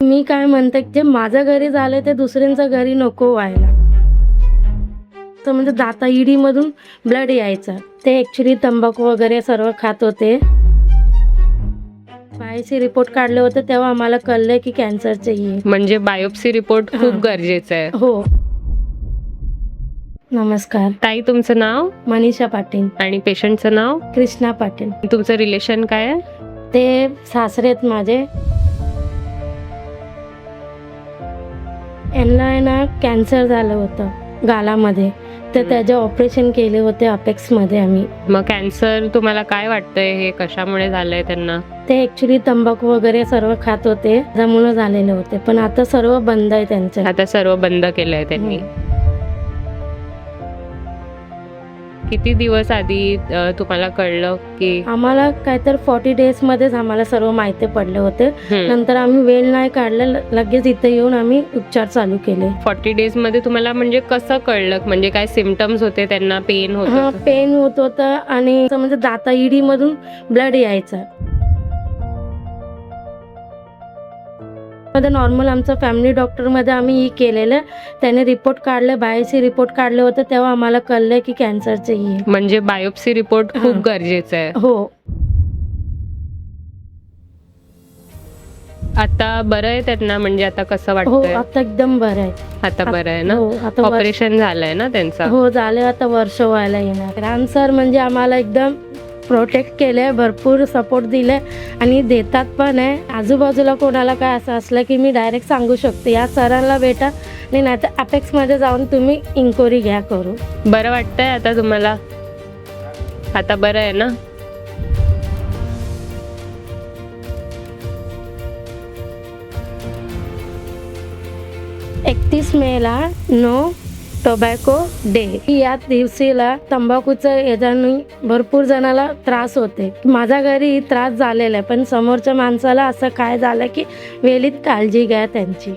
मी काय म्हणते, जे माझ्या घरी झालं ते दुसऱ्यांच्या घरी नको व्हायला. तर म्हणजे दाता इडीमधून ब्लड यायचं. ते ॲक्च्युली तंबाखू वगैरे सर्व खात होते. बायोप्सी रिपोर्ट काढले होते तेव्हा आम्हाला कळलं की कॅन्सरचे आहे. म्हणजे बायोप्सी रिपोर्ट खूप गरजेचं आहे. हो. नमस्कार. ताई, तुमचं नाव? मनीषा पाटील. आणि पेशंटचं नाव? कृष्णा पाटील. तुमचं रिलेशन काय आहे? ते सासरे आहेत माझे. यांना आहे ना कॅन्सर झालं होतं गालामध्ये, तर त्याचे ऑपरेशन केले होते अपेक्समध्ये आम्ही. मग कॅन्सर तुम्हाला काय वाटतंय, हे कशामुळे झालंय त्यांना? ते ॲक्च्युली तंबाखू वगैरे सर्व खात होते, त्यामुळे झालेले होते. पण आता सर्व बंद आहे त्यांचं. आता सर्व बंद केलंय त्यांनी. किती दिवस आधी तुम्हाला कळलं की? आम्हाला काहीतरी 40 days मध्येच आम्हाला सर्व माहिती पडले होते. नंतर आम्ही वेळ नाही काढलं, लगेच इथे येऊन आम्ही उपचार चालू केले. 40 days मध्ये तुम्हाला म्हणजे कसं कळलं? म्हणजे काय सिम्पटम्स होते त्यांना? पेन होतं? पेन होत होतं आणि म्हणजे दाता इडीमधून ब्लड यायचं. नॉर्मल आमचं फॅमिली डॉक्टरमध्ये आम्ही केलेलं, त्याने रिपोर्ट काढले, बायोप्सी रिपोर्ट काढले होते तेव्हा आम्हाला कळलं की कॅन्सरचे आहे. म्हणजे बायोप्सी रिपोर्ट खूप गरजेचं आहे. हो. आता बरं आहे त्यांना? म्हणजे आता कसं हो, वाटतंय? आता एकदम बरं आहे. आता बरं आहे ना? हो, आता ऑपरेशन झालंय ना त्यांचं? हो, झालं. आता वर्ष व्हायला येणार. रामसर म्हणजे आम्हाला एकदम प्रोटेक्ट केले, भरपूर सपोर्ट दिले आणि देतात पण आहे. आजूबाजूला कोणाला काय असं असलं की मी डायरेक्ट सांगू शकते, या सरांना भेटा आणि नाही तर अपेक्समध्ये जाऊन तुम्ही इन्क्वायरी घ्या करू. बरं वाटतंय आता तुम्हाला? आता बरं आहे ना? 31 मेला नो टोबॅको डे. या दिवशीला तंबाखूचं याच्याने भरपूर जणाला त्रास होते. माझ्या घरी त्रास झालेला आहे, पण समोरच्या माणसाला असं काय झालं की वेळीत काळजी घ्या त्यांची.